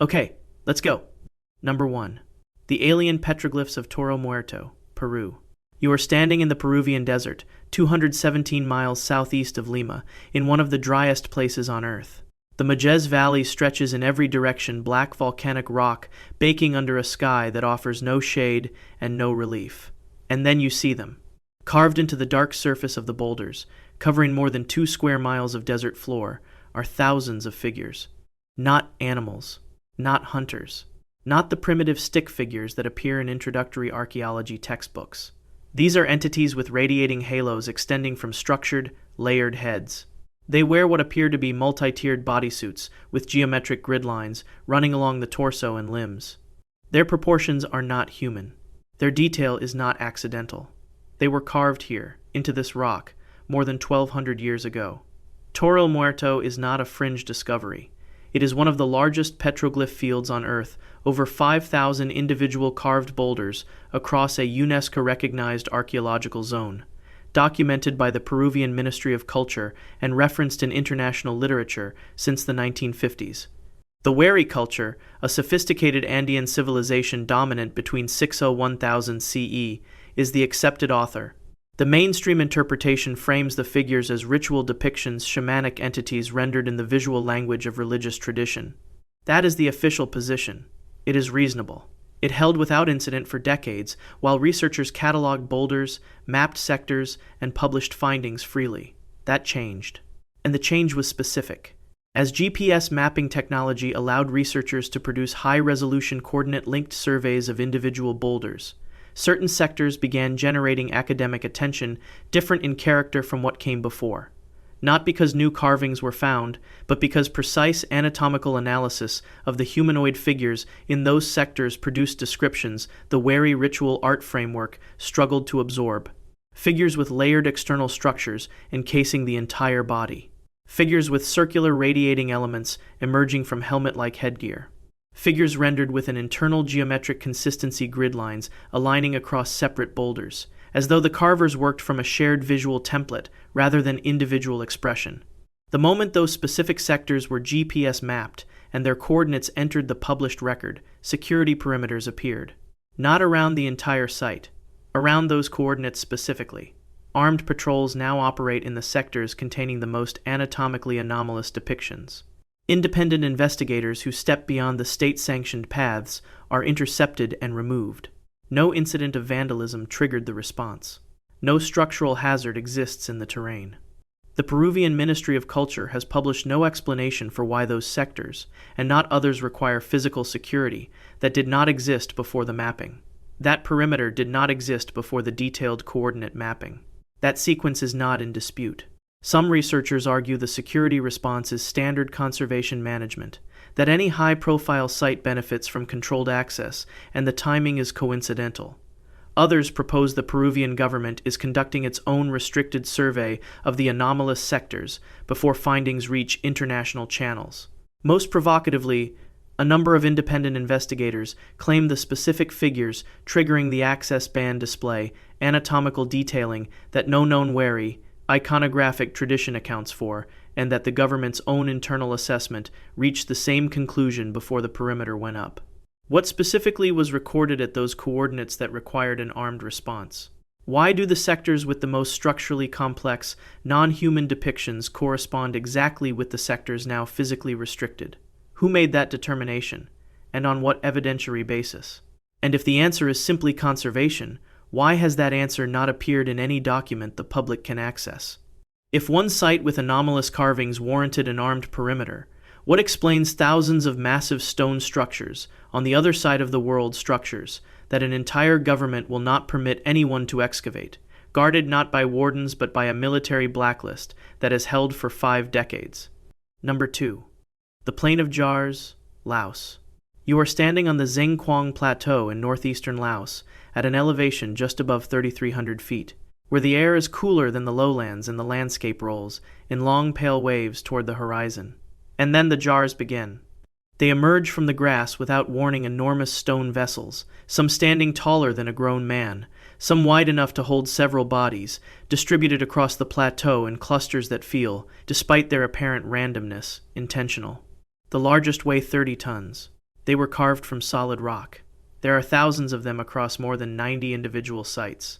Okay, let's go. Number 1. The alien petroglyphs of Toro Muerto, Peru. You are standing in the Peruvian desert, 217 miles southeast of Lima, in one of the driest places on Earth. The Majez Valley stretches in every direction, black volcanic rock baking under a sky that offers no shade and no relief. And then you see them. Carved into the dark surface of the boulders, covering more than 2 square miles of desert floor, are thousands of figures. Not animals, not hunters, not the primitive stick figures that appear in introductory archaeology textbooks. These are entities with radiating halos extending from structured, layered heads. They wear what appear to be multi-tiered bodysuits with geometric grid lines running along the torso and limbs. Their proportions are not human. Their detail is not accidental. They were carved here, into this rock, more than 1,200 years ago. Toro Muerto is not a fringe discovery. It is one of the largest petroglyph fields on Earth, over 5,000 individual carved boulders across a UNESCO-recognized archaeological zone, documented by the Peruvian Ministry of Culture and referenced in international literature since the 1950s. The Wari culture, a sophisticated Andean civilization dominant between 601,000 CE, is the accepted author. The mainstream interpretation frames the figures as ritual depictions, shamanic entities rendered in the visual language of religious tradition. That is the official position. It is reasonable. It held without incident for decades, while researchers cataloged boulders, mapped sectors, and published findings freely. That changed. And the change was specific. As GPS mapping technology allowed researchers to produce high-resolution coordinate-linked surveys of individual boulders, certain sectors began generating academic attention different in character from what came before. Not because new carvings were found, but because precise anatomical analysis of the humanoid figures in those sectors produced descriptions the wary ritual art framework struggled to absorb. Figures with layered external structures encasing the entire body. Figures with circular radiating elements emerging from helmet-like headgear. Figures rendered with an internal geometric consistency grid lines aligning across separate boulders, as though the carvers worked from a shared visual template rather than individual expression. The moment those specific sectors were GPS mapped and their coordinates entered the published record, security perimeters appeared. Not around the entire site, around those coordinates specifically. Armed patrols now operate in the sectors containing the most anatomically anomalous depictions. Independent investigators who step beyond the state-sanctioned paths are intercepted and removed. No incident of vandalism triggered the response. No structural hazard exists in the terrain. The Peruvian Ministry of Culture has published no explanation for why those sectors, and not others, require physical security that did not exist before the mapping. That perimeter did not exist before the detailed coordinate mapping. That sequence is not in dispute. Some researchers argue the security response is standard conservation management, that any high-profile site benefits from controlled access, and the timing is coincidental. Others propose the Peruvian government is conducting its own restricted survey of the anomalous sectors before findings reach international channels. Most provocatively, a number of independent investigators claim the specific figures triggering the access ban display anatomical detailing that no known wary iconographic tradition accounts for, and that the government's own internal assessment reached the same conclusion before the perimeter went up. What specifically was recorded at those coordinates that required an armed response? Why do the sectors with the most structurally complex, non-human depictions correspond exactly with the sectors now physically restricted? Who made that determination, and on what evidentiary basis? And if the answer is simply conservation, why has that answer not appeared in any document the public can access? If one site with anomalous carvings warranted an armed perimeter, what explains thousands of massive stone structures, on the other side of the world structures, that an entire government will not permit anyone to excavate, guarded not by wardens but by a military blacklist that has held for 5 decades? Number 2. The Plain of Jars, Laos. You are standing on the Zengquang Plateau in northeastern Laos, at an elevation just above 3,300 feet, where the air is cooler than the lowlands and the landscape rolls in long pale waves toward the horizon. And then the jars begin. They emerge from the grass without warning, enormous stone vessels, some standing taller than a grown man, some wide enough to hold several bodies, distributed across the plateau in clusters that feel, despite their apparent randomness, intentional. The largest weigh 30 tons. They were carved from solid rock. There are thousands of them across more than 90 individual sites.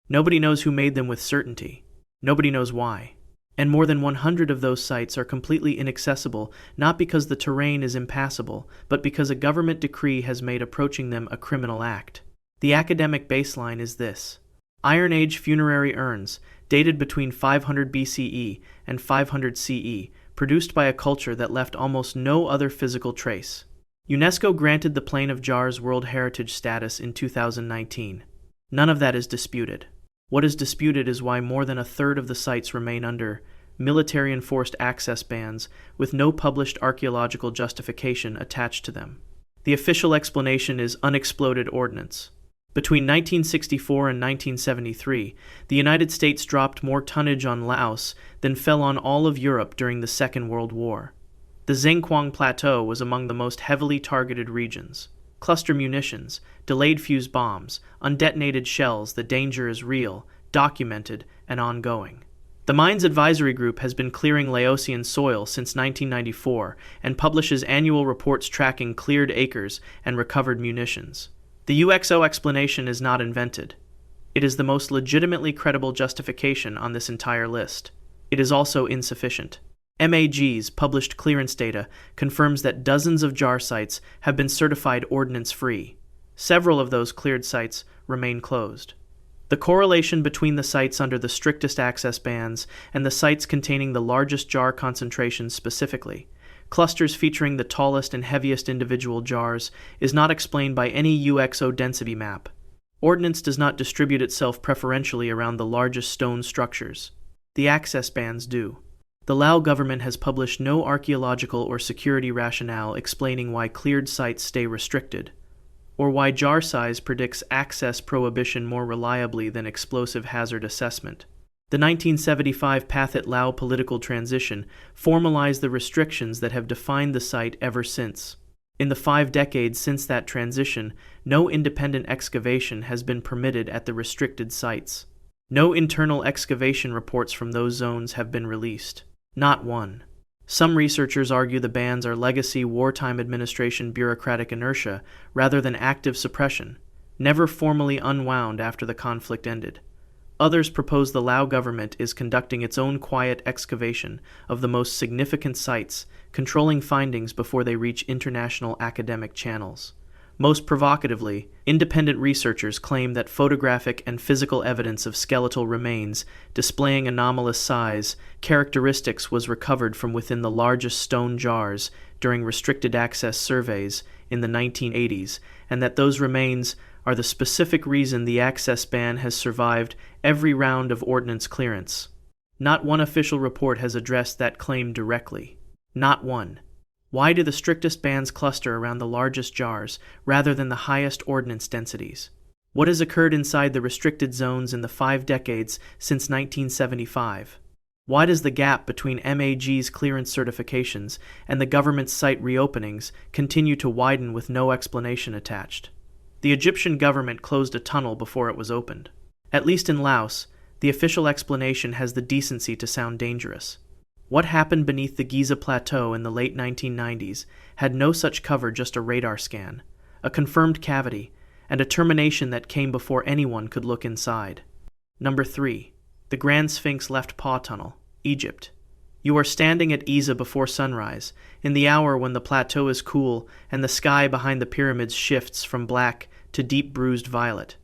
Nobody knows who made them with certainty. Nobody knows why. And more than 100 of those sites are completely inaccessible, not because the terrain is impassable, but because a government decree has made approaching them a criminal act. The academic baseline is this. Iron Age funerary urns, dated between 500 BCE and 500 CE, produced by a culture that left almost no other physical trace. UNESCO granted the Plain of Jars World Heritage status in 2019. None of that is disputed. What is disputed is why more than a third of the sites remain under military-enforced access bans with no published archaeological justification attached to them. The official explanation is unexploded ordnance. Between 1964 and 1973, the United States dropped more tonnage on Laos than fell on all of Europe during the Second World War. The Zhengquang Plateau was among the most heavily targeted regions. Cluster munitions, delayed fuse bombs, undetonated shells, the danger is real, documented, and ongoing. The Mines Advisory Group has been clearing Laosian soil since 1994 and publishes annual reports tracking cleared acres and recovered munitions. The UXO explanation is not invented. It is the most legitimately credible justification on this entire list. It is also insufficient. MAG's published clearance data confirms that dozens of jar sites have been certified ordnance-free. Several of those cleared sites remain closed. The correlation between the sites under the strictest access bans and the sites containing the largest jar concentrations specifically, clusters featuring the tallest and heaviest individual jars, is not explained by any UXO density map. Ordnance does not distribute itself preferentially around the largest stone structures. The access bans do. The Lao government has published no archaeological or security rationale explaining why cleared sites stay restricted, or why jar size predicts access prohibition more reliably than explosive hazard assessment. The 1975 Pathet Lao political transition formalized the restrictions that have defined the site ever since. In the 5 decades since that transition, no independent excavation has been permitted at the restricted sites. No internal excavation reports from those zones have been released. Not one. Some researchers argue the bans are legacy wartime administration bureaucratic inertia rather than active suppression, never formally unwound after the conflict ended. Others propose the Lao government is conducting its own quiet excavation of the most significant sites, controlling findings before they reach international academic channels. Most provocatively, independent researchers claim that photographic and physical evidence of skeletal remains displaying anomalous size characteristics was recovered from within the largest stone jars during restricted access surveys in the 1980s, and that those remains are the specific reason the access ban has survived every round of ordnance clearance. Not one official report has addressed that claim directly. Not one. Why do the strictest bans cluster around the largest jars rather than the highest ordnance densities? What has occurred inside the restricted zones in the 5 decades since 1975? Why does the gap between MAG's clearance certifications and the government's site reopenings continue to widen with no explanation attached? The Egyptian government closed a tunnel before it was opened. At least in Laos, the official explanation has the decency to sound dangerous. What happened beneath the Giza Plateau in the late 1990s had no such cover, just a radar scan, a confirmed cavity, and a termination that came before anyone could look inside. Number 3. The Grand Sphinx Left Paw Tunnel, Egypt. You are standing at Itza before sunrise, in the hour when the plateau is cool and the sky behind the pyramids shifts from black to deep bruised violet.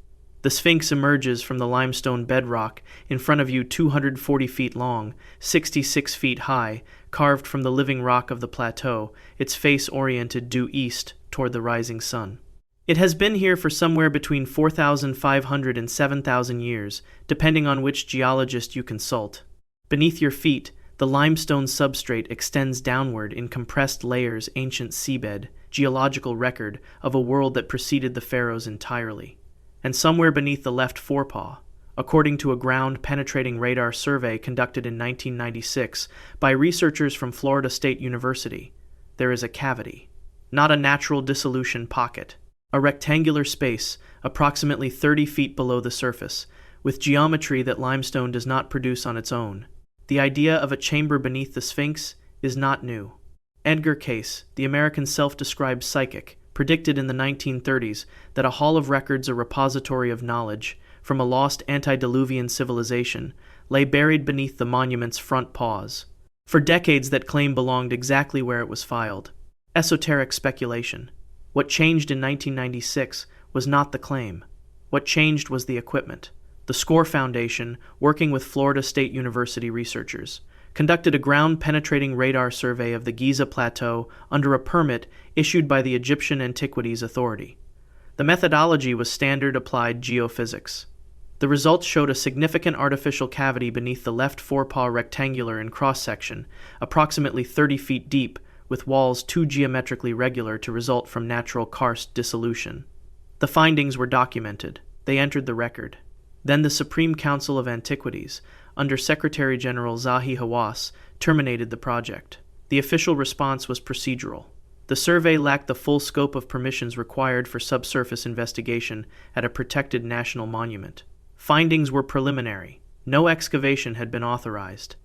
The Sphinx emerges from the limestone bedrock in front of you, 240 feet long, 66 feet high, carved from the living rock of the plateau, its face oriented due east toward the rising sun. It has been here for somewhere between 4,500 and 7,000 years, depending on which geologist you consult. Beneath your feet, the limestone substrate extends downward in compressed layers, ancient seabed, geological record of a world that preceded the pharaohs entirely. And somewhere beneath the left forepaw, according to a ground-penetrating radar survey conducted in 1996 by researchers from Florida State University, there is a cavity. Not a natural dissolution pocket. A rectangular space approximately 30 feet below the surface, with geometry that limestone does not produce on its own. The idea of a chamber beneath the Sphinx is not new. Edgar Cayce, the American self-described psychic, predicted in the 1930s that a hall of records, a repository of knowledge from a lost antediluvian civilization, lay buried beneath the monument's front paws. For decades that claim belonged exactly where it was filed. Esoteric speculation. What changed in 1996 was not the claim. What changed was the equipment. The SCORE Foundation, working with Florida State University researchers, conducted a ground-penetrating radar survey of the Giza Plateau under a permit issued by the Egyptian Antiquities Authority. The methodology was standard applied geophysics. The results showed a significant artificial cavity beneath the left forepaw, rectangular in cross-section, approximately 30 feet deep, with walls too geometrically regular to result from natural karst dissolution. The findings were documented. They entered the record. Then the Supreme Council of Antiquities, under Secretary General Zahi Hawass, terminated the project. The official response was procedural. The survey lacked the full scope of permissions required for subsurface investigation at a protected national monument. Findings were preliminary. No excavation had been authorized.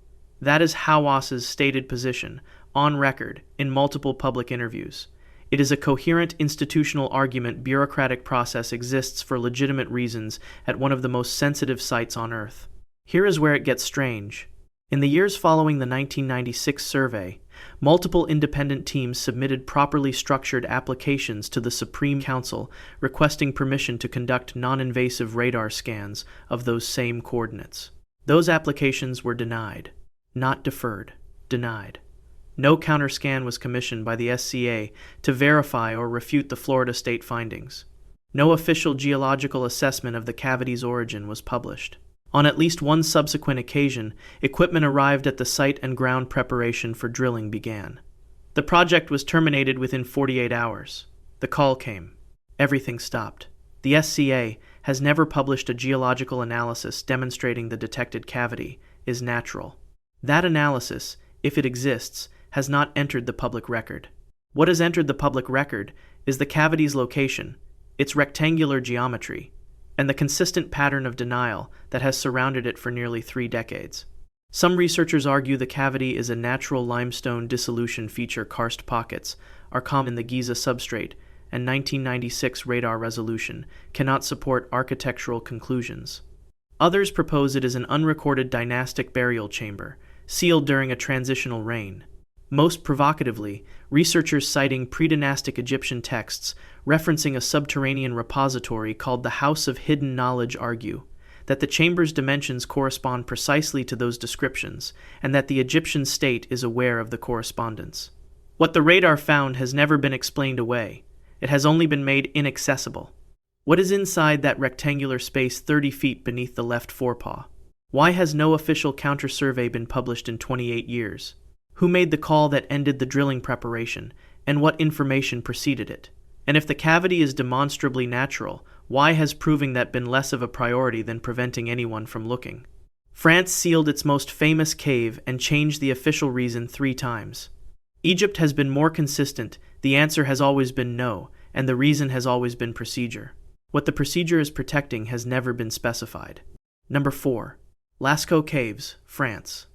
That is Hawass's stated position, on record, in multiple public interviews. It is a coherent institutional argument bureaucratic process exists for legitimate reasons at one of the most sensitive sites on Earth. Here is where it gets strange. In the years following the 1996 survey, multiple independent teams submitted properly structured applications to the Supreme Council requesting permission to conduct non-invasive radar scans of those same coordinates. Those applications were denied. Not deferred. Denied. No counterscan was commissioned by the SCA to verify or refute the Florida state findings. No official geological assessment of the cavity's origin was published. On at least one subsequent occasion, equipment arrived at the site and ground preparation for drilling began. The project was terminated within 48 hours. The call came. Everything stopped. The SCA has never published a geological analysis demonstrating the detected cavity is natural. That analysis, if it exists, has not entered the public record. What has entered the public record is the cavity's location, its rectangular geometry, and the consistent pattern of denial that has surrounded it for nearly 3 decades. Some researchers argue the cavity is a natural limestone dissolution feature. Karst pockets are common in the Giza substrate, and 1996 radar resolution cannot support architectural conclusions. Others propose it is an unrecorded dynastic burial chamber, sealed during a transitional reign. Most provocatively, researchers citing pre-dynastic Egyptian texts referencing a subterranean repository called the House of Hidden Knowledge argue that the chamber's dimensions correspond precisely to those descriptions and that the Egyptian state is aware of the correspondence. What the radar found has never been explained away. It has only been made inaccessible. What is inside that rectangular space 30 feet beneath the left forepaw? Why has no official counter-survey been published in 28 years? Who made the call that ended the drilling preparation, and what information preceded it? And if the cavity is demonstrably natural, why has proving that been less of a priority than preventing anyone from looking? France sealed its most famous cave and changed the official reason 3 times. Egypt has been more consistent. The answer has always been no, and the reason has always been procedure. What the procedure is protecting has never been specified. Number 4. Lascaux Caves, France.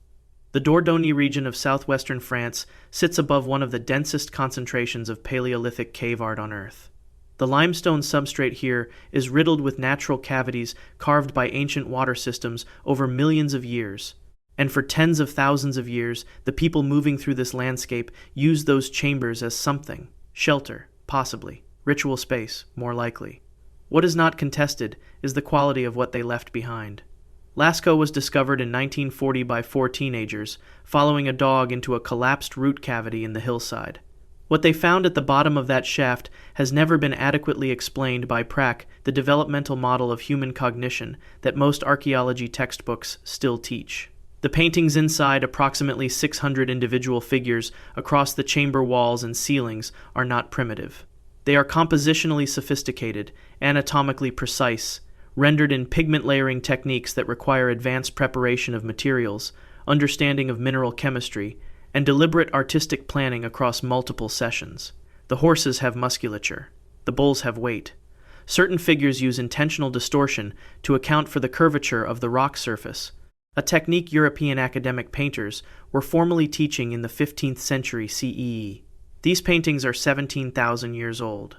The Dordogne region of southwestern France sits above one of the densest concentrations of Paleolithic cave art on Earth. The limestone substrate here is riddled with natural cavities carved by ancient water systems over millions of years. And for tens of thousands of years, the people moving through this landscape used those chambers as something. Shelter, possibly. Ritual space, more likely. What is not contested is the quality of what they left behind. Lascaux was discovered in 1940 by 4 teenagers, following a dog into a collapsed root cavity in the hillside. What they found at the bottom of that shaft has never been adequately explained by PRAC, the developmental model of human cognition that most archaeology textbooks still teach. The paintings inside, approximately 600 individual figures across the chamber walls and ceilings, are not primitive. They are compositionally sophisticated, anatomically precise, rendered in pigment layering techniques that require advanced preparation of materials, understanding of mineral chemistry, and deliberate artistic planning across multiple sessions. The horses have musculature. The bulls have weight. Certain figures use intentional distortion to account for the curvature of the rock surface, a technique European academic painters were formally teaching in the 15th century CE. These paintings are 17,000 years old.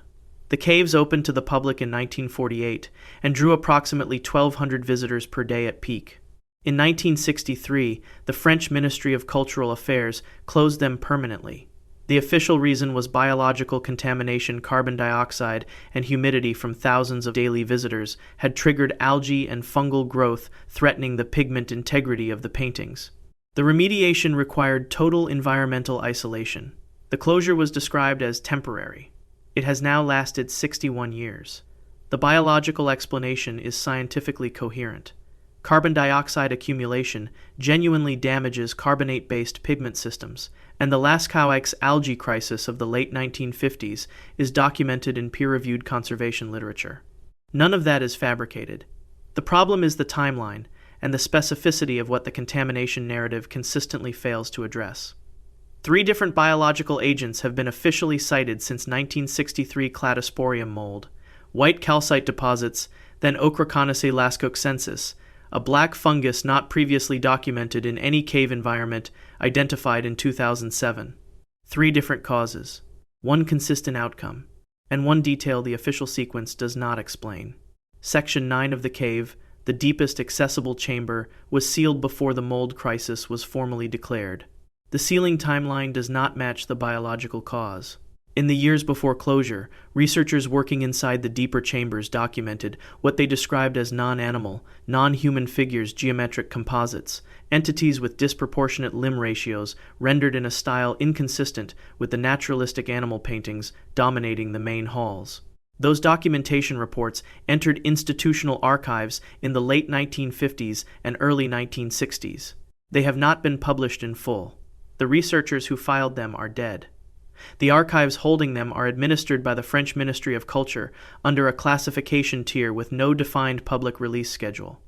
The caves opened to the public in 1948 and drew approximately 1,200 visitors per day at peak. In 1963, the French Ministry of Cultural Affairs closed them permanently. The official reason was biological contamination. Carbon dioxide and humidity from thousands of daily visitors had triggered algae and fungal growth, threatening the pigment integrity of the paintings. The remediation required total environmental isolation. The closure was described as temporary. It has now lasted 61 years. The biological explanation is scientifically coherent. Carbon dioxide accumulation genuinely damages carbonate-based pigment systems, and the Lascaux algae crisis of the late 1950s is documented in peer-reviewed conservation literature. None of that is fabricated. The problem is the timeline and the specificity of what the contamination narrative consistently fails to address. 3 different biological agents have been officially cited since 1963: cladosporium mold, white calcite deposits, then Ochroconocea lascauxensis, a black fungus not previously documented in any cave environment, identified in 2007. 3 different causes, 1 consistent outcome, and 1 detail the official sequence does not explain. Section 9 of the cave, the deepest accessible chamber, was sealed before the mold crisis was formally declared. The sealing timeline does not match the biological cause. In the years before closure, researchers working inside the deeper chambers documented what they described as non-animal, non-human figures, geometric composites, entities with disproportionate limb ratios rendered in a style inconsistent with the naturalistic animal paintings dominating the main halls. Those documentation reports entered institutional archives in the late 1950s and early 1960s. They have not been published in full. The researchers who filed them are dead. The archives holding them are administered by the French Ministry of Culture under a classification tier with no defined public release schedule.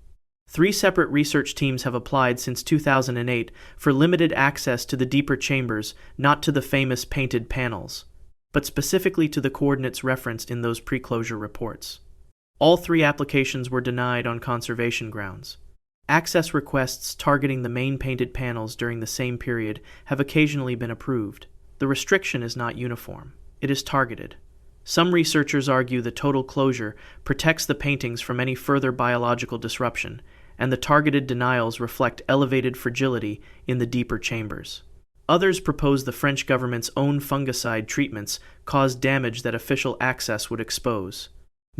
3 separate research teams have applied since 2008 for limited access to the deeper chambers, not to the famous painted panels, but specifically to the coordinates referenced in those pre-closure reports. All 3 applications were denied on conservation grounds. Access requests targeting the main painted panels during the same period have occasionally been approved. The restriction is not uniform. It is targeted. Some researchers argue the total closure protects the paintings from any further biological disruption, and the targeted denials reflect elevated fragility in the deeper chambers. Others propose the French government's own fungicide treatments caused damage that official access would expose.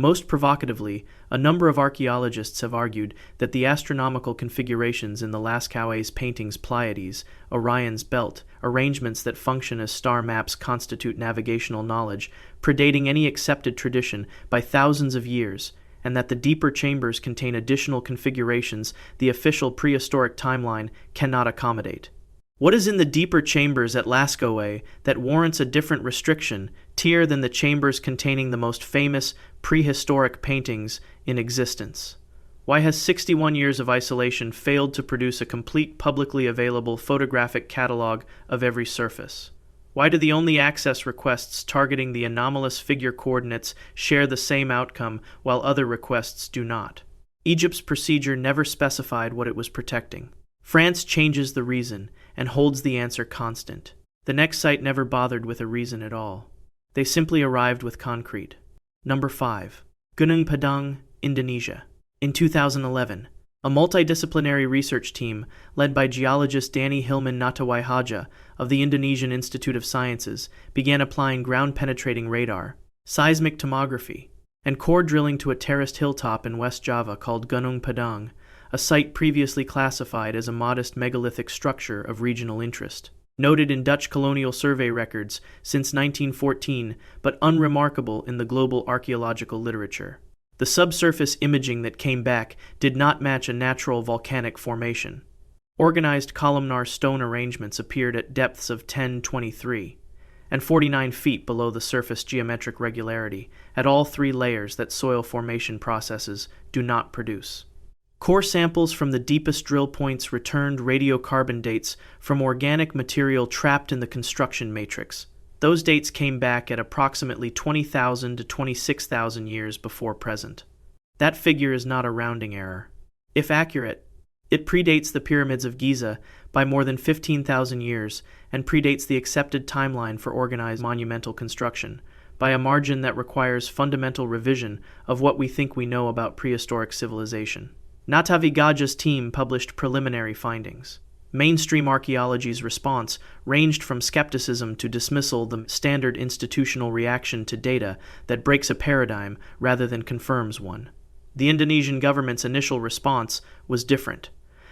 Most provocatively, a number of archaeologists have argued that the astronomical configurations in the Lascaux paintings Pleiades, Orion's belt, arrangements that function as star maps constitute navigational knowledge, predating any accepted tradition by thousands of years, and that the deeper chambers contain additional configurations the official prehistoric timeline cannot accommodate. What is in the deeper chambers at Lascaux that warrants a different restriction tier than the chambers containing the most famous prehistoric paintings in existence? Why has 61 years of isolation failed to produce a complete publicly available photographic catalog of every surface? Why do the only access requests targeting the anomalous figure coordinates share the same outcome while other requests do not? Egypt's procedure never specified what it was protecting. France changes the reason and holds the answer constant. The next site never bothered with a reason at all. They simply arrived with concrete. Number 5. Gunung Padang, Indonesia. In 2011, a multidisciplinary research team led by geologist Danny Hilman Natawai of the Indonesian Institute of Sciences began applying ground-penetrating radar, seismic tomography, and core drilling to a terraced hilltop in West Java called Gunung Padang, a site previously classified as a modest megalithic structure of regional interest, noted in Dutch colonial survey records since 1914, but unremarkable in the global archaeological literature. The subsurface imaging that came back did not match a natural volcanic formation. Organized columnar stone arrangements appeared at depths of 10-23 and 49 feet below the surface geometric regularity at all 3 layers that soil formation processes do not produce. Core samples from the deepest drill points returned radiocarbon dates from organic material trapped in the construction matrix. Those dates came back at approximately 20,000 to 26,000 years before present. That figure is not a rounding error. If accurate, it predates the pyramids of Giza by more than 15,000 years and predates the accepted timeline for organized monumental construction, by a margin that requires fundamental revision of what we think we know about prehistoric civilization. Natavigaja's team published preliminary findings. Mainstream archaeology's response ranged from skepticism to dismissal, the standard institutional reaction to data that breaks a paradigm rather than confirms one. The Indonesian government's initial response was different.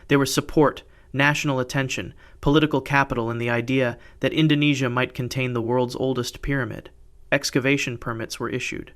There was support, national attention, political capital, and the idea that Indonesia might contain the world's oldest pyramid. Excavation permits were issued.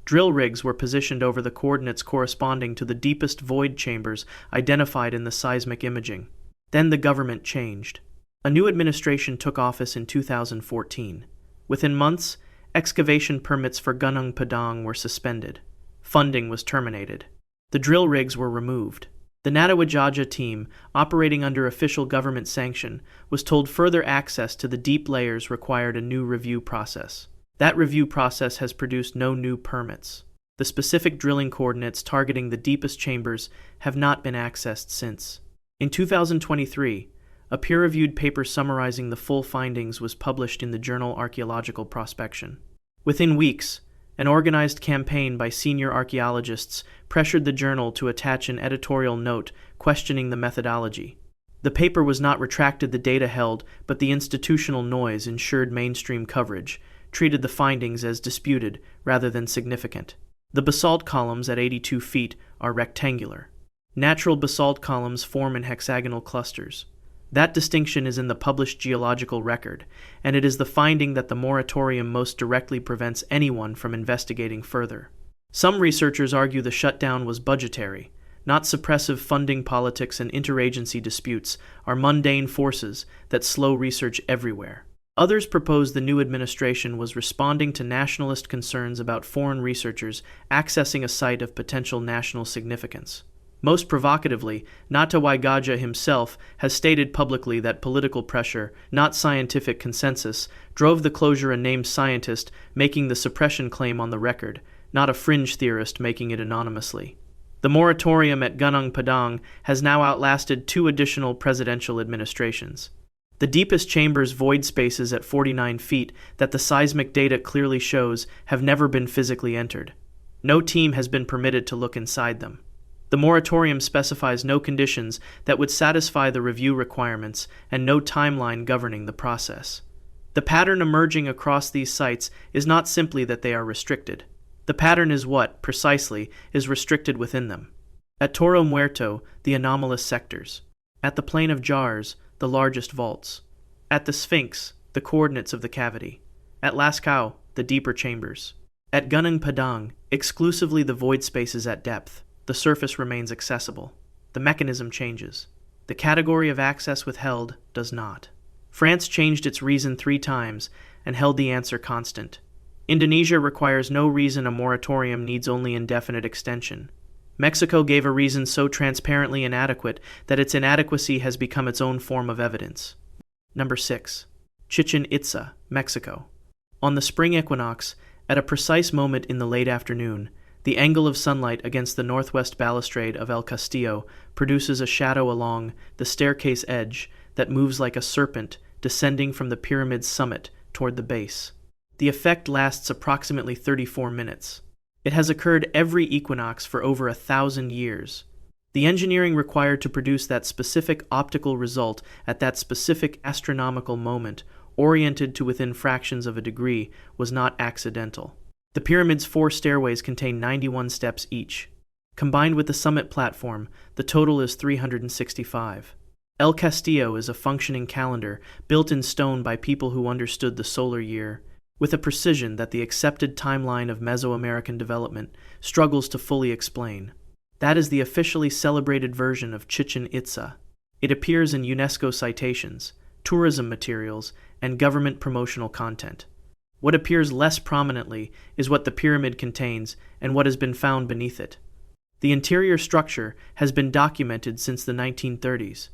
Drill rigs were positioned over the coordinates corresponding to the deepest void chambers identified in the seismic imaging. Then the government changed. A new administration took office in 2014. Within months, excavation permits for Gunung Padang were suspended. Funding was terminated. The drill rigs were removed. The Natavigaja team, operating under official government sanction, was told further access to the deep layers required a new review process. That review process has produced no new permits. The specific drilling coordinates targeting the deepest chambers have not been accessed since. In 2023, a peer-reviewed paper summarizing the full findings was published in the journal Archaeological Prospection. Within weeks, an organized campaign by senior archaeologists pressured the journal to attach an editorial note questioning the methodology. The paper was not retracted, the data held, but the institutional noise ensured mainstream coverage, treated the findings as disputed rather than significant. The basalt columns at 82 feet are rectangular. Natural basalt columns form in hexagonal clusters. That distinction is in the published geological record, and it is the finding that the moratorium most directly prevents anyone from investigating further. Some researchers argue the shutdown was budgetary, not suppressive. Funding politics and interagency disputes are mundane forces that slow research everywhere. Others propose the new administration was responding to nationalist concerns about foreign researchers accessing a site of potential national significance. Most provocatively, Natavigaja himself has stated publicly that political pressure, not scientific consensus, drove the closure. A named scientist making the suppression claim on the record, not a fringe theorist making it anonymously. The moratorium at Gunung Padang has now outlasted 2 additional presidential administrations. The deepest chamber's void spaces at 49 feet that the seismic data clearly shows have never been physically entered. No team has been permitted to look inside them. The moratorium specifies no conditions that would satisfy the review requirements and no timeline governing the process. The pattern emerging across these sites is not simply that they are restricted. The pattern is what, precisely, is restricted within them. At Toro Muerto, the anomalous sectors. At the Plain of Jars, the largest vaults. At the Sphinx, the coordinates of the cavity. At Lascaux, the deeper chambers. At Gunung Padang, exclusively the void spaces at depth. The surface remains accessible. The mechanism changes. The category of access withheld does not. France changed its reason 3 times and held the answer constant. Indonesia requires no reason. A moratorium needs only indefinite extension. Mexico gave a reason so transparently inadequate that its inadequacy has become its own form of evidence. Number 6. Chichen Itza, Mexico. On the spring equinox, at a precise moment in the late afternoon, the angle of sunlight against the northwest balustrade of El Castillo produces a shadow along the staircase edge that moves like a serpent descending from the pyramid's summit toward the base. The effect lasts approximately 34 minutes. It has occurred every equinox for over 1,000 years. The engineering required to produce that specific optical result at that specific astronomical moment, oriented to within fractions of a degree, was not accidental. The pyramid's 4 stairways contain 91 steps each. Combined with the summit platform, the total is 365. El Castillo is a functioning calendar built in stone by people who understood the solar year, with a precision that the accepted timeline of Mesoamerican development struggles to fully explain. That is the officially celebrated version of Chichen Itza. It appears in UNESCO citations, tourism materials, and government promotional content. What appears less prominently is what the pyramid contains and what has been found beneath it. The interior structure has been documented since the 1930s,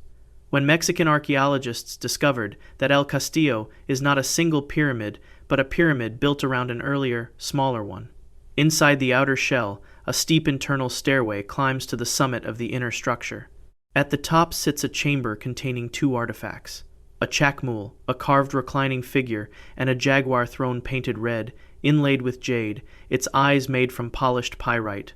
when Mexican archaeologists discovered that El Castillo is not a single pyramid, but a pyramid built around an earlier, smaller one. Inside the outer shell, a steep internal stairway climbs to the summit of the inner structure. At the top sits a chamber containing 2 artifacts. A chakmul, a carved reclining figure, and a jaguar throne painted red, inlaid with jade, its eyes made from polished pyrite.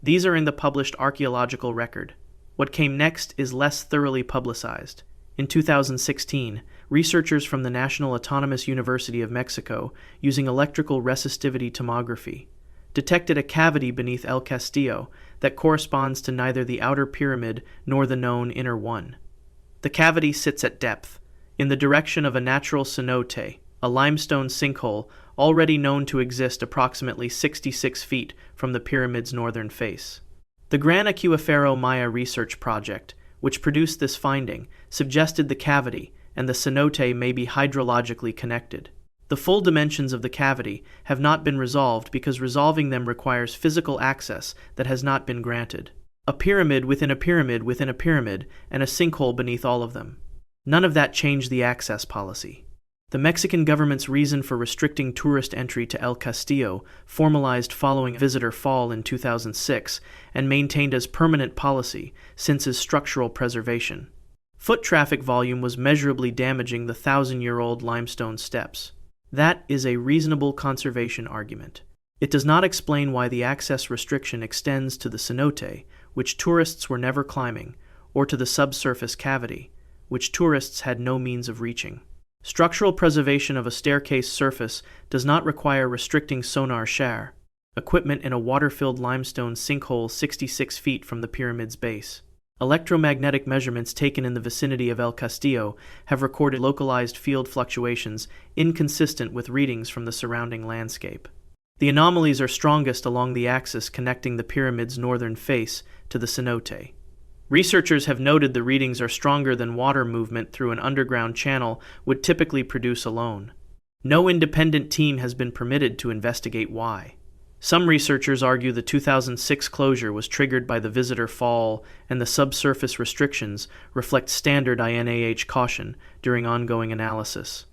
These are in the published archaeological record. What came next is less thoroughly publicized. In 2016, researchers from the National Autonomous University of Mexico, using electrical resistivity tomography, detected a cavity beneath El Castillo that corresponds to neither the outer pyramid nor the known inner one. The cavity sits at depth, in the direction of a natural cenote, a limestone sinkhole already known to exist approximately 66 feet from the pyramid's northern face. The Gran Acuífero Maya research project, which produced this finding, suggested the cavity and the cenote may be hydrologically connected. The full dimensions of the cavity have not been resolved because resolving them requires physical access that has not been granted. A pyramid within a pyramid within a pyramid, and a sinkhole beneath all of them. None of that changed the access policy. The Mexican government's reason for restricting tourist entry to El Castillo, formalized following visitor fall in 2006, and maintained as permanent policy since is structural preservation. Foot traffic volume was measurably damaging the 1,000-year-old limestone steps. That is a reasonable conservation argument. It does not explain why the access restriction extends to the cenote, which tourists were never climbing, or to the subsurface cavity, which tourists had no means of reaching. Structural preservation of a staircase surface does not require restricting sonar share, equipment in a water-filled limestone sinkhole 66 feet from the pyramid's base. Electromagnetic measurements taken in the vicinity of El Castillo have recorded localized field fluctuations inconsistent with readings from the surrounding landscape. The anomalies are strongest along the axis connecting the pyramid's northern face to the cenote. Researchers have noted the readings are stronger than water movement through an underground channel would typically produce alone. No independent team has been permitted to investigate why. Some researchers argue the 2006 closure was triggered by the visitor fall and the subsurface restrictions reflect standard INAH caution during ongoing analysis.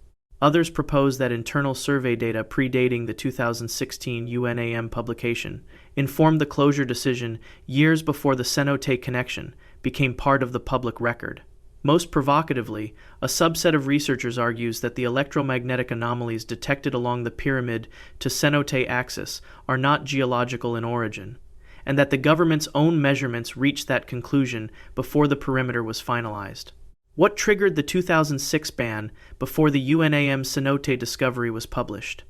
Others propose that internal survey data predating the 2016 UNAM publication informed the closure decision years before the cenote connection became part of the public record. Most provocatively, a subset of researchers argues that the electromagnetic anomalies detected along the pyramid to cenote axis are not geological in origin, and that the government's own measurements reached that conclusion before the perimeter was finalized. What triggered the 2006 ban before the UNAM cenote discovery was published?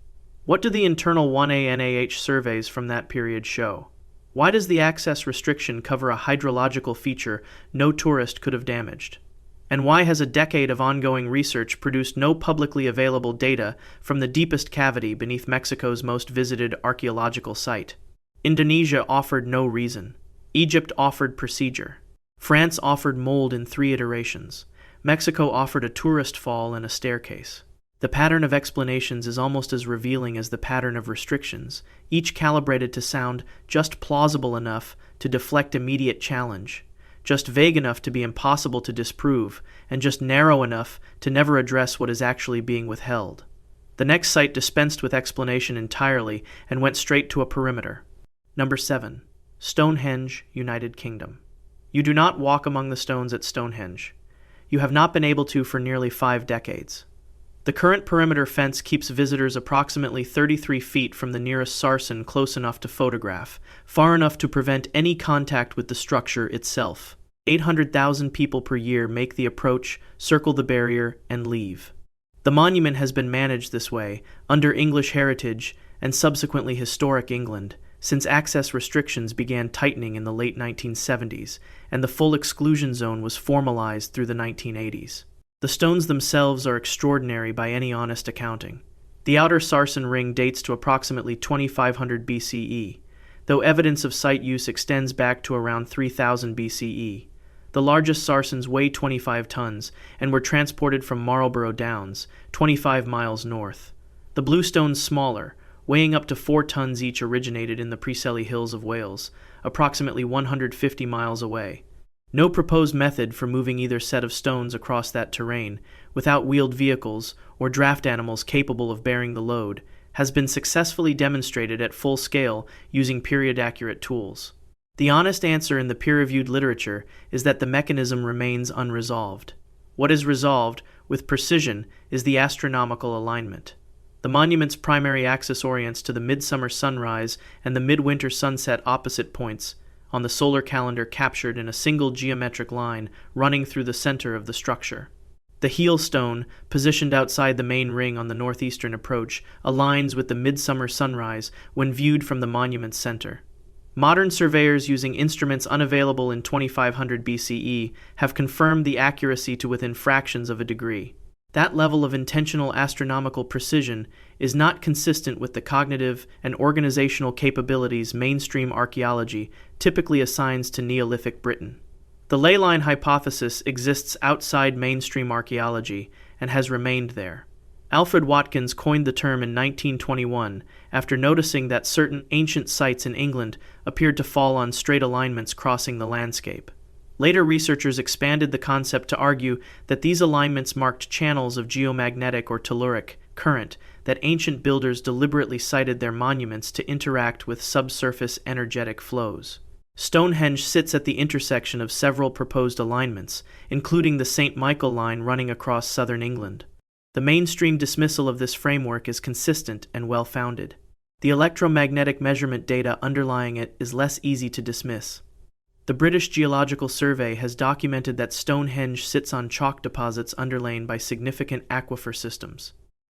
What do the internal 1A surveys from that period show? Why does the access restriction cover a hydrological feature no tourist could have damaged? And why has a decade of ongoing research produced no publicly available data from the deepest cavity beneath Mexico's most visited archaeological site? Indonesia offered no reason. Egypt offered procedure. France offered mold in 3 iterations. Mexico offered a tourist fall and a staircase. The pattern of explanations is almost as revealing as the pattern of restrictions, each calibrated to sound just plausible enough to deflect immediate challenge, just vague enough to be impossible to disprove, and just narrow enough to never address what is actually being withheld. The next site dispensed with explanation entirely and went straight to a perimeter. Number 7. Stonehenge, United Kingdom. You do not walk among the stones at Stonehenge. You have not been able to for nearly 5 decades. The current perimeter fence keeps visitors approximately 33 feet from the nearest sarsen close enough to photograph, far enough to prevent any contact with the structure itself. 800,000 people per year make the approach, circle the barrier, and leave. The monument has been managed this way, under English heritage and subsequently historic England, since access restrictions began tightening in the late 1970s, and the full exclusion zone was formalized through the 1980s. The stones themselves are extraordinary by any honest accounting. The outer sarsen ring dates to approximately 2500 BCE, though evidence of site use extends back to around 3000 BCE. The largest sarsens weigh 25 tons and were transported from Marlborough Downs, 25 miles north. The blue stones smaller, weighing up to 4 tons each, originated in the Preseli Hills of Wales, approximately 150 miles away. No proposed method for moving either set of stones across that terrain, without wheeled vehicles or draft animals capable of bearing the load, has been successfully demonstrated at full scale using period-accurate tools. The honest answer in the peer-reviewed literature is that the mechanism remains unresolved. What is resolved, with precision, is the astronomical alignment. The monument's primary axis orients to the midsummer sunrise and the midwinter sunset opposite points on the solar calendar captured in a single geometric line running through the center of the structure. The heel stone, positioned outside the main ring on the northeastern approach, aligns with the midsummer sunrise when viewed from the monument's center. Modern surveyors using instruments unavailable in 2500 BCE have confirmed the accuracy to within fractions of a degree. That level of intentional astronomical precision is not consistent with the cognitive and organizational capabilities mainstream archaeology typically assigns to Neolithic Britain. The ley line hypothesis exists outside mainstream archaeology and has remained there. Alfred Watkins coined the term in 1921 after noticing that certain ancient sites in England appeared to fall on straight alignments crossing the landscape. Later researchers expanded the concept to argue that these alignments marked channels of geomagnetic or telluric current that ancient builders deliberately sited their monuments to interact with subsurface energetic flows. Stonehenge sits at the intersection of several proposed alignments, including the St. Michael line running across southern England. The mainstream dismissal of this framework is consistent and well-founded. The electromagnetic measurement data underlying it is less easy to dismiss. The British Geological Survey has documented that Stonehenge sits on chalk deposits underlain by significant aquifer systems.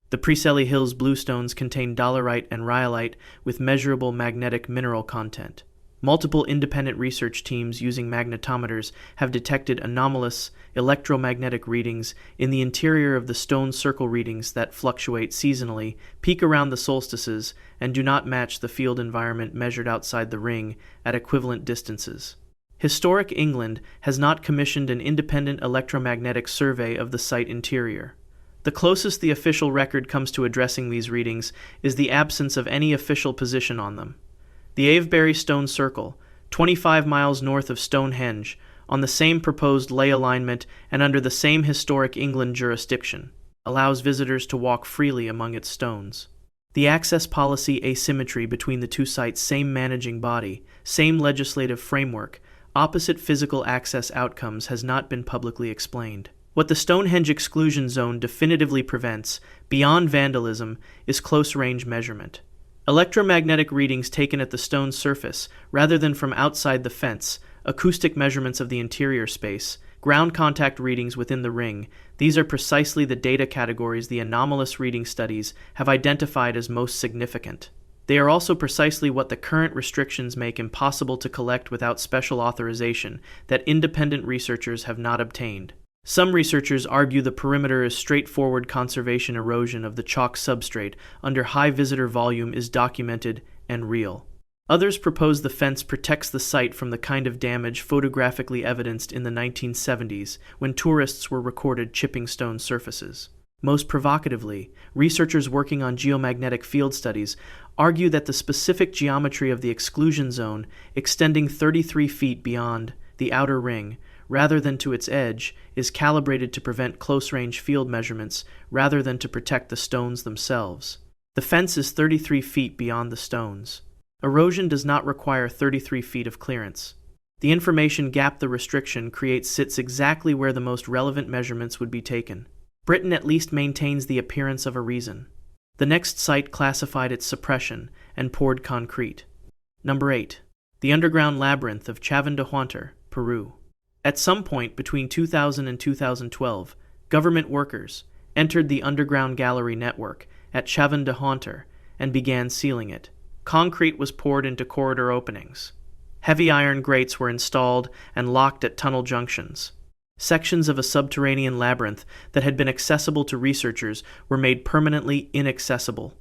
The Preseli Hills bluestones contain dolerite and rhyolite with measurable magnetic mineral content. Multiple independent research teams using magnetometers have detected anomalous electromagnetic readings in the interior of the stone circle readings that fluctuate seasonally, peak around the solstices, and do not match the field environment measured outside the ring at equivalent distances. Historic England has not commissioned an independent electromagnetic survey of the site interior. The closest the official record comes to addressing these readings is the absence of any official position on them. The Avebury Stone Circle, 25 miles north of Stonehenge, on the same proposed ley alignment and under the same historic England jurisdiction, allows visitors to walk freely among its stones. The access policy asymmetry between the two sites' same managing body, same legislative framework, opposite physical access outcomes has not been publicly explained. What the Stonehenge exclusion zone definitively prevents, beyond vandalism, is close-range measurement. Electromagnetic readings taken at the stone's surface, rather than from outside the fence, acoustic measurements of the interior space, ground contact readings within the ring, these are precisely the data categories the anomalous reading studies have identified as most significant. They are also precisely what the current restrictions make impossible to collect without special authorization that independent researchers have not obtained. Some researchers argue the perimeter is straightforward conservation erosion of the chalk substrate under high visitor volume is documented and real. Others propose the fence protects the site from the kind of damage photographically evidenced in the 1970s when tourists were recorded chipping stone surfaces. Most provocatively, researchers working on geomagnetic field studies argue that the specific geometry of the exclusion zone, extending 33 feet beyond the outer ring, rather than to its edge, is calibrated to prevent close-range field measurements rather than to protect the stones themselves. The fence is 33 feet beyond the stones. Erosion does not require 33 feet of clearance. The information gap the restriction creates sits exactly where the most relevant measurements would be taken. Britain at least maintains the appearance of a reason. The next site classified its suppression and poured concrete. Number 8. The underground labyrinth of Chavín de Huántar, Peru. At some point between 2000 and 2012, government workers entered the underground gallery network at Chavín de Huántar and began sealing it. Concrete was poured into corridor openings. Heavy iron grates were installed and locked at tunnel junctions. Sections of a subterranean labyrinth that had been accessible to researchers were made permanently inaccessible.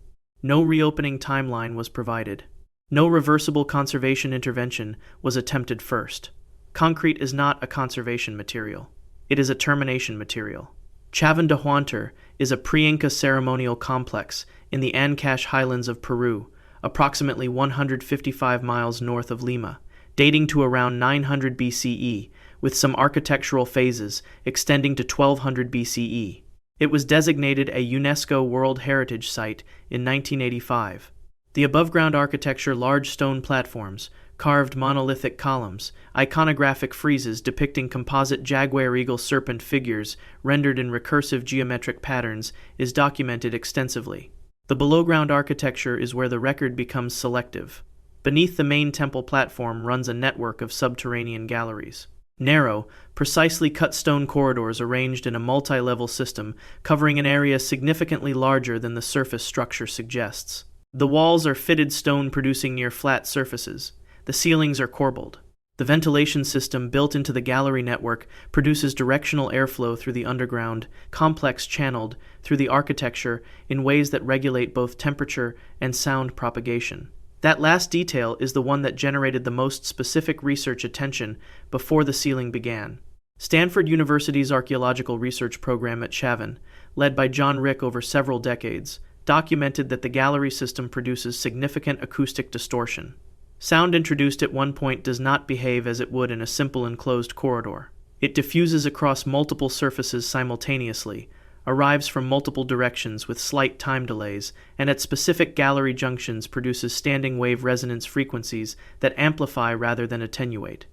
No reopening timeline was provided. No reversible conservation intervention was attempted first. Concrete is not a conservation material. It is a termination material. Chavín de Huántar is a pre-Inca ceremonial complex in the Ancash highlands of Peru, approximately 155 miles north of Lima, dating to around 900 BCE, with some architectural phases extending to 1200 BCE. It was designated a UNESCO World Heritage Site in 1985. The above-ground architecture, large stone platforms, carved monolithic columns, iconographic friezes depicting composite jaguar eagle serpent figures rendered in recursive geometric patterns is documented extensively. The below-ground architecture is where the record becomes selective. Beneath the main temple platform runs a network of subterranean galleries. Narrow, precisely cut stone corridors arranged in a multi-level system covering an area significantly larger than the surface structure suggests. The walls are fitted stone producing near flat surfaces. The ceilings are corbelled. The ventilation system built into the gallery network produces directional airflow through the underground, complex channeled through the architecture in ways that regulate both temperature and sound propagation. That last detail is the one that generated the most specific research attention before the ceiling began. Stanford University's archaeological research program at Chavín, led by John Rick over several decades, documented that the gallery system produces significant acoustic distortion. Sound introduced at one point does not behave as it would in a simple enclosed corridor. It diffuses across multiple surfaces simultaneously, arrives from multiple directions with slight time delays, and at specific gallery junctions produces standing wave resonance frequencies that amplify rather than attenuate.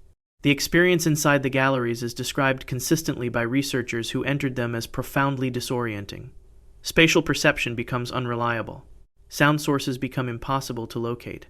The experience inside the galleries is described consistently by researchers who entered them as profoundly disorienting. Spatial perception becomes unreliable. Sound sources become impossible to locate.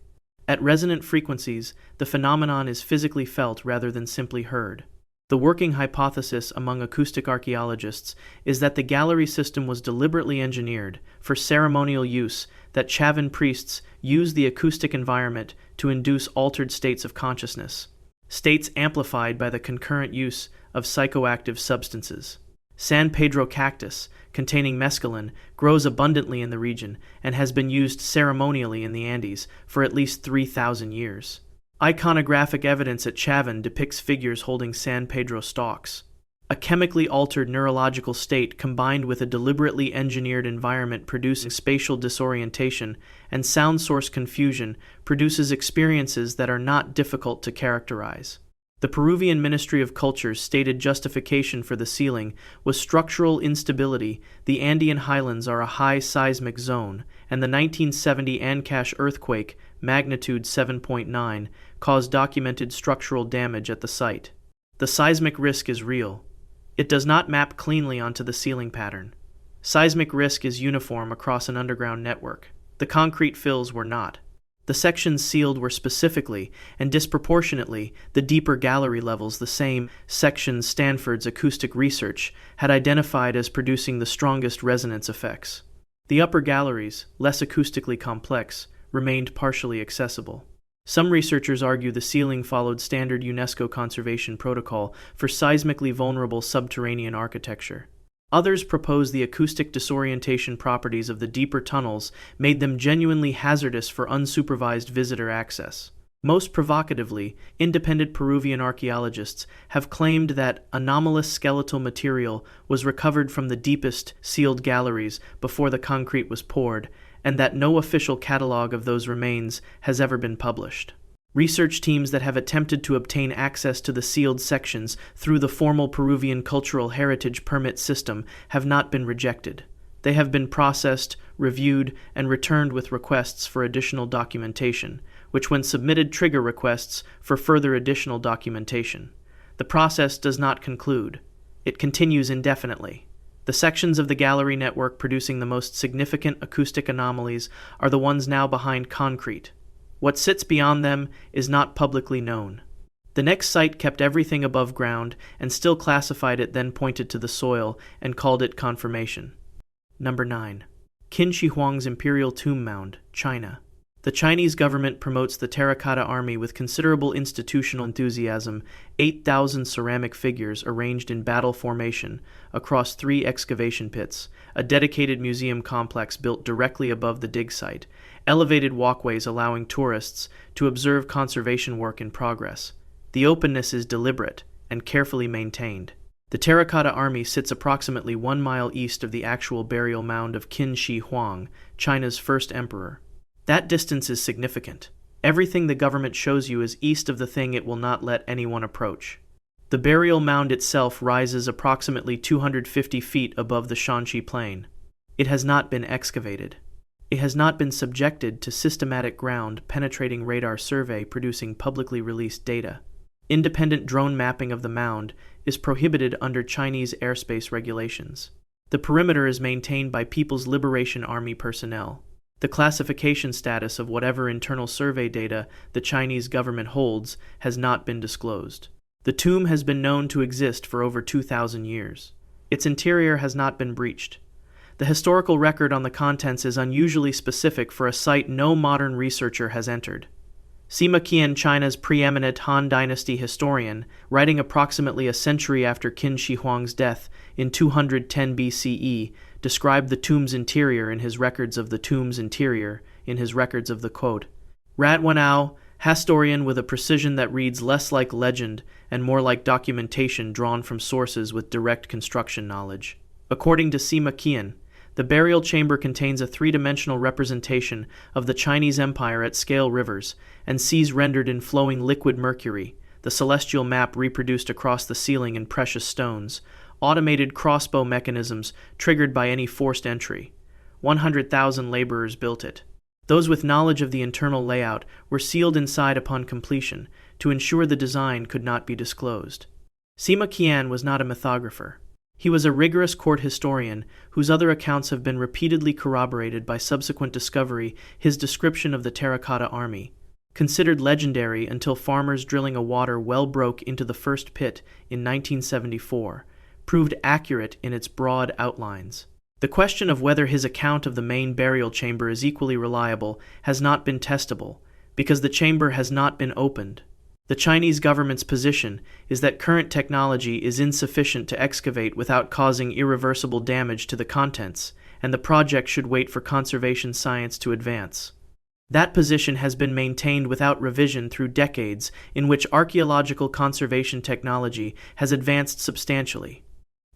At resonant frequencies, the phenomenon is physically felt rather than simply heard. The working hypothesis among acoustic archaeologists is that the gallery system was deliberately engineered for ceremonial use, that Chavín priests use the acoustic environment to induce altered states of consciousness, states amplified by the concurrent use of psychoactive substances. San Pedro cactus, containing mescaline, grows abundantly in the region and has been used ceremonially in the Andes for at least 3,000 years. Iconographic evidence at Chavín depicts figures holding San Pedro stalks. A chemically altered neurological state combined with a deliberately engineered environment producing spatial disorientation and sound source confusion produces experiences that are not difficult to characterize. The Peruvian Ministry of Culture's stated justification for the ceiling was structural instability. The Andean highlands are a high seismic zone, and the 1970 Ancash earthquake, magnitude 7.9, caused documented structural damage at the site. The seismic risk is real. It does not map cleanly onto the ceiling pattern. Seismic risk is uniform across an underground network. The concrete fills were not. The sections sealed were specifically and disproportionately the deeper gallery levels, the same sections Stanford's acoustic research had identified as producing the strongest resonance effects. The upper galleries, less acoustically complex, remained partially accessible. Some researchers argue the ceiling followed standard UNESCO conservation protocol for seismically vulnerable subterranean architecture. Others propose the acoustic disorientation properties of the deeper tunnels made them genuinely hazardous for unsupervised visitor access. Most provocatively, independent Peruvian archaeologists have claimed that anomalous skeletal material was recovered from the deepest sealed galleries before the concrete was poured, and that no official catalog of those remains has ever been published. Research teams that have attempted to obtain access to the sealed sections through the formal Peruvian Cultural Heritage Permit system have not been rejected. They have been processed, reviewed, and returned with requests for additional documentation, which when submitted trigger requests for further additional documentation. The process does not conclude. It continues indefinitely. The sections of the gallery network producing the most significant acoustic anomalies are the ones now behind concrete. What sits beyond them is not publicly known. The next site kept everything above ground and still classified it, then pointed to the soil and called it confirmation. Number 9. Qin Shi Huang's Imperial Tomb Mound, China. The Chinese government promotes the terracotta army with considerable institutional enthusiasm. 8,000 ceramic figures arranged in battle formation across 3 excavation pits, a dedicated museum complex built directly above the dig site, elevated walkways allowing tourists to observe conservation work in progress. The openness is deliberate and carefully maintained. The terracotta army sits approximately 1 mile east of the actual burial mound of Qin Shi Huang, China's first emperor. That distance is significant. Everything the government shows you is east of the thing it will not let anyone approach. The burial mound itself rises approximately 250 feet above the Shanxi Plain. It has not been excavated. It has not been subjected to systematic ground-penetrating radar survey producing publicly released data. Independent drone mapping of the mound is prohibited under Chinese airspace regulations. The perimeter is maintained by People's Liberation Army personnel. The classification status of whatever internal survey data the Chinese government holds has not been disclosed. The tomb has been known to exist for over 2,000 years. Its interior has not been breached. The historical record on the contents is unusually specific for a site no modern researcher has entered. Sima Qian, China's preeminent Han Dynasty historian, writing approximately a century after Qin Shi Huang's death in 210 BCE, described the tomb's interior in his records of the tomb's interior, in his records of the quote, Ratwanao, historian with a precision that reads less like legend and more like documentation drawn from sources with direct construction knowledge. According to Sima Qian, the burial chamber contains a three-dimensional representation of the Chinese Empire at scale rivers and seas rendered in flowing liquid mercury, the celestial map reproduced across the ceiling in precious stones, automated crossbow mechanisms triggered by any forced entry. 100,000 laborers built it. Those with knowledge of the internal layout were sealed inside upon completion to ensure the design could not be disclosed. Sima Qian was not a mythographer. He was a rigorous court historian whose other accounts have been repeatedly corroborated by subsequent discovery. His description of the terracotta army, considered legendary until farmers drilling a water well broke into the first pit in 1974, proved accurate in its broad outlines. The question of whether his account of the main burial chamber is equally reliable has not been testable, because the chamber has not been opened. The Chinese government's position is that current technology is insufficient to excavate without causing irreversible damage to the contents, and the project should wait for conservation science to advance. That position has been maintained without revision through decades in which archaeological conservation technology has advanced substantially.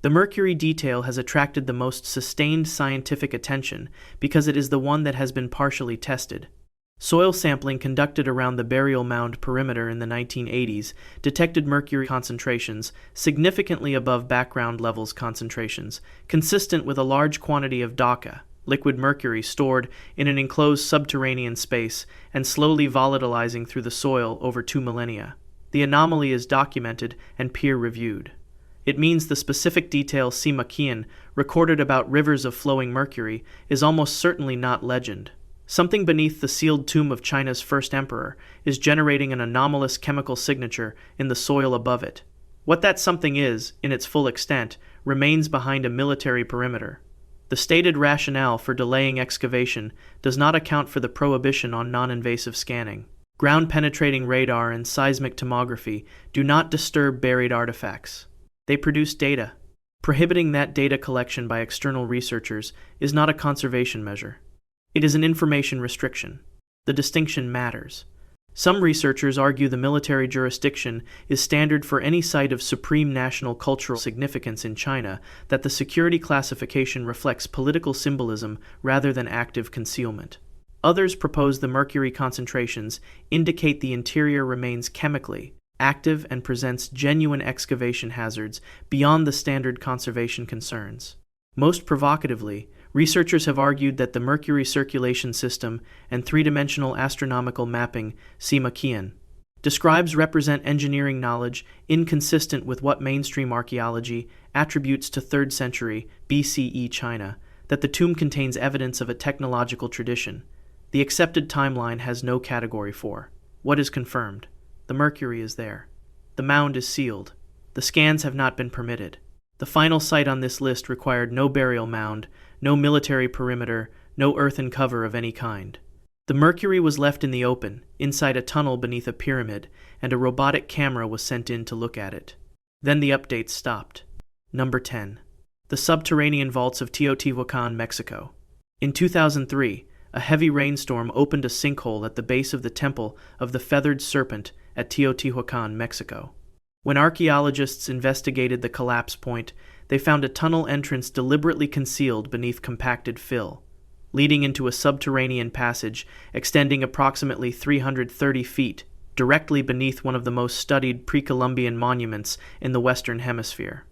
The mercury detail has attracted the most sustained scientific attention because it is the one that has been partially tested. Soil sampling conducted around the burial mound perimeter in the 1980s detected mercury concentrations significantly above background levels concentrations, consistent with a large quantity of DACA, liquid mercury stored in an enclosed subterranean space and slowly volatilizing through the soil over 2 millennia. The anomaly is documented and peer-reviewed. It means the specific detail Sima Qian recorded about rivers of flowing mercury is almost certainly not legend. Something beneath the sealed tomb of China's first emperor is generating an anomalous chemical signature in the soil above it. What that something is, in its full extent, remains behind a military perimeter. The stated rationale for delaying excavation does not account for the prohibition on non-invasive scanning. Ground-penetrating radar and seismic tomography do not disturb buried artifacts. They produce data. Prohibiting that data collection by external researchers is not a conservation measure. It is an information restriction. The distinction matters. Some researchers argue the military jurisdiction is standard for any site of supreme national cultural significance in China, that the security classification reflects political symbolism rather than active concealment. Others propose the mercury concentrations indicate the interior remains chemically active and presents genuine excavation hazards beyond the standard conservation concerns. Most provocatively, researchers have argued that the mercury circulation system and three-dimensional astronomical mapping Sima Qian describes represent engineering knowledge inconsistent with what mainstream archaeology attributes to 3rd century BCE China, that the tomb contains evidence of a technological tradition. The accepted timeline has no category for. What is confirmed? The mercury is there. The mound is sealed. The scans have not been permitted. The final site on this list required no burial mound, no military perimeter, no earthen cover of any kind. The mercury was left in the open, inside a tunnel beneath a pyramid, and a robotic camera was sent in to look at it. Then the updates stopped. Number 10. The subterranean vaults of Teotihuacan, Mexico. In 2003, a heavy rainstorm opened a sinkhole at the base of the Temple of the Feathered Serpent at Teotihuacan, Mexico. When archaeologists investigated the collapse point, they found a tunnel entrance deliberately concealed beneath compacted fill, leading into a subterranean passage extending approximately 330 feet, directly beneath one of the most studied pre-Columbian monuments in the Western Hemisphere.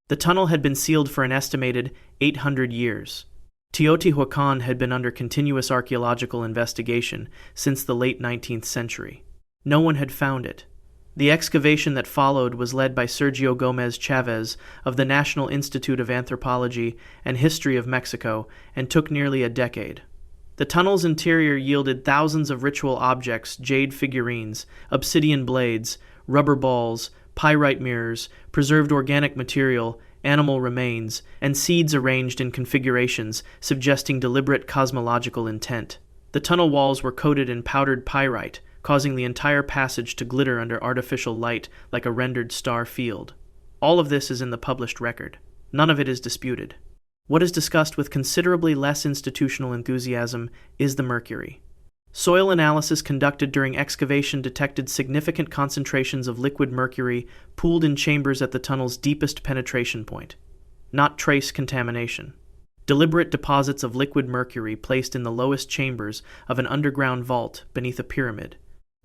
The tunnel had been sealed for an estimated 800 years. Teotihuacan had been under continuous archaeological investigation since the late 19th century. No one had found it. The excavation that followed was led by Sergio Gómez Chávez of the National Institute of Anthropology and History of Mexico and took nearly a decade. The The tunnel's interior yielded thousands of ritual objects, jade figurines, obsidian blades, rubber balls, pyrite mirrors, preserved organic material, animal remains, and seeds arranged in configurations suggesting deliberate cosmological intent. The tunnel walls were coated in powdered pyrite, causing the entire passage to glitter under artificial light like a rendered star field. All of this is in the published record. None of it is disputed. What is discussed with considerably less institutional enthusiasm is the mercury. Soil analysis conducted during excavation detected significant concentrations of liquid mercury pooled in chambers at the tunnel's deepest penetration point. Not trace contamination. Deliberate deposits of liquid mercury placed in the lowest chambers of an underground vault beneath a pyramid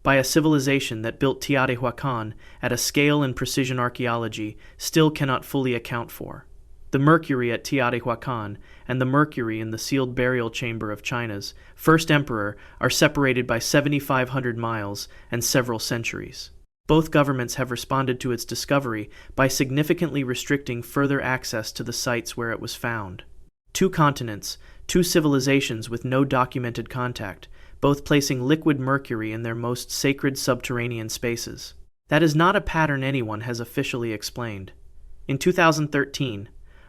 by a civilization that built Teotihuacan at a scale and precision archaeology still cannot fully account for. The mercury at Teotihuacan and the mercury in the sealed burial chamber of China's first emperor are separated by 7,500 miles and several centuries. Both governments have responded to its discovery by significantly restricting further access to the sites where it was found. Two continents, two civilizations with no documented contact, both placing liquid mercury in their most sacred subterranean spaces. That is not a pattern anyone has officially explained. In 2013,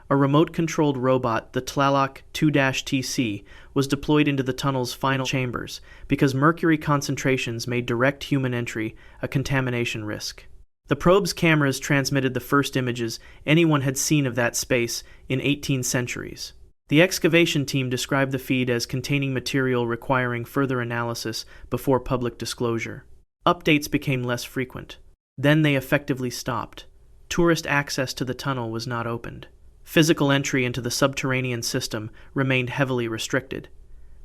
a remote-controlled robot, the Tlaloc 2-TC, was deployed into the tunnel's final chambers because mercury concentrations made direct human entry a contamination risk. The probe's cameras transmitted the first images anyone had seen of that space in 18 centuries. The excavation team described the feed as containing material requiring further analysis before public disclosure. Updates became less frequent. Then they effectively stopped. Tourist access to the tunnel was not opened. Physical entry into the subterranean system remained heavily restricted.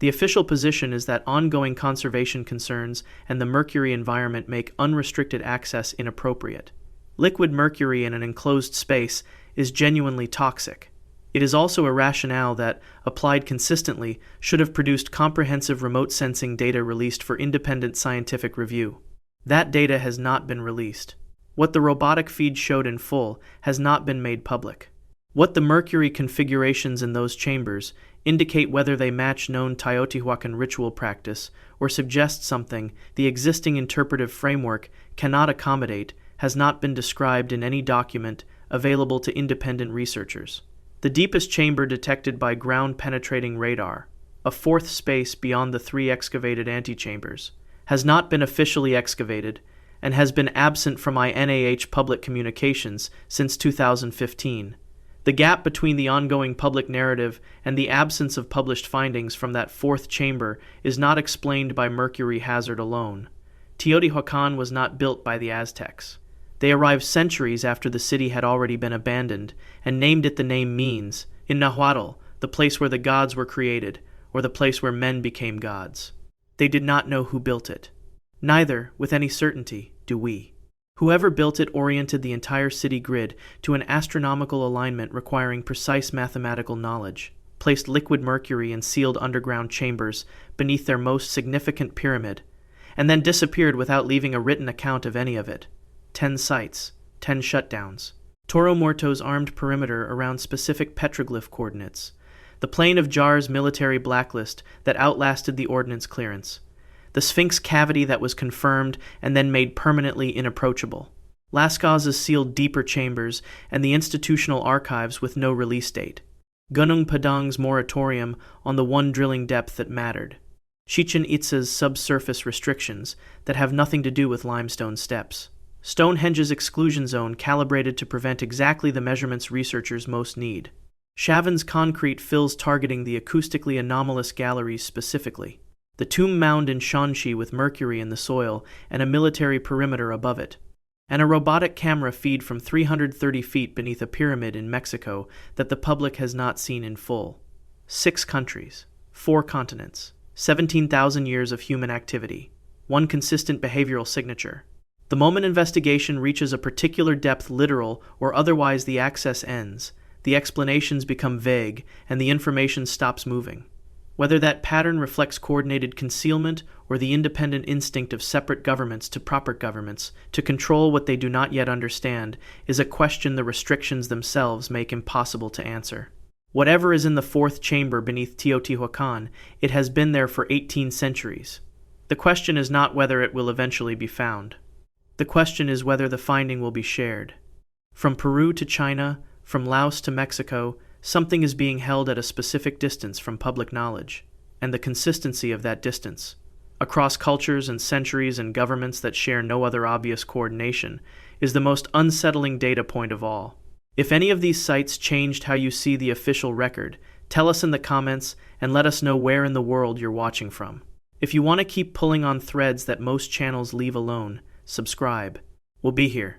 The official position is that ongoing conservation concerns and the mercury environment make unrestricted access inappropriate. Liquid mercury in an enclosed space is genuinely toxic. It is also a rationale that, applied consistently, should have produced comprehensive remote sensing data released for independent scientific review. That data has not been released. What the robotic feed showed in full has not been made public. What the mercury configurations in those chambers indicate whether they match known Teotihuacan ritual practice or suggest something the existing interpretive framework cannot accommodate has not been described in any document available to independent researchers. The deepest chamber detected by ground-penetrating radar, a fourth space beyond the three excavated antechambers, has not been officially excavated and has been absent from INAH public communications since 2015. The gap between the ongoing public narrative and the absence of published findings from that fourth chamber is not explained by mercury hazard alone. Teotihuacan was not built by the Aztecs. They arrived centuries after the city had already been abandoned and named it the name means, in Nahuatl, the place where the gods were created, or the place where men became gods. They did not know who built it. Neither, with any certainty, do we. Whoever built it oriented the entire city grid to an astronomical alignment requiring precise mathematical knowledge, placed liquid mercury in sealed underground chambers beneath their most significant pyramid, and then disappeared without leaving a written account of any of it. 10 sites, 10 shutdowns. Toro Muerto's armed perimeter around specific petroglyph coordinates. The Plain of Jar's military blacklist that outlasted the ordnance clearance. The Sphinx cavity that was confirmed and then made permanently inapproachable. Lascaux' sealed deeper chambers and the institutional archives with no release date. Gunung Padang's moratorium on the one drilling depth that mattered. Chichen Itza's subsurface restrictions that have nothing to do with limestone steps. Stonehenge's exclusion zone calibrated to prevent exactly the measurements researchers most need. Chavin's concrete fills targeting the acoustically anomalous galleries specifically. The tomb mound in Shanxi with mercury in the soil and a military perimeter above it. And a robotic camera feed from 330 feet beneath a pyramid in Mexico that the public has not seen in full. 6 countries, 4 continents, 17,000 years of human activity, 1 consistent behavioral signature. The moment investigation reaches a particular depth, literal or otherwise, the access ends, the explanations become vague, and the information stops moving. Whether that pattern reflects coordinated concealment or the independent instinct of separate governments to proper governments to control what they do not yet understand is a question the restrictions themselves make impossible to answer. Whatever is in the fourth chamber beneath Teotihuacan, it has been there for 18 centuries. The question is not whether it will eventually be found. The question is whether the finding will be shared. From Peru to China, from Laos to Mexico, something is being held at a specific distance from public knowledge, and the consistency of that distance, across cultures and centuries and governments that share no other obvious coordination, is the most unsettling data point of all. If any of these sites changed how you see the official record, tell us in the comments and let us know where in the world you're watching from. If you want to keep pulling on threads that most channels leave alone, subscribe. We'll be here.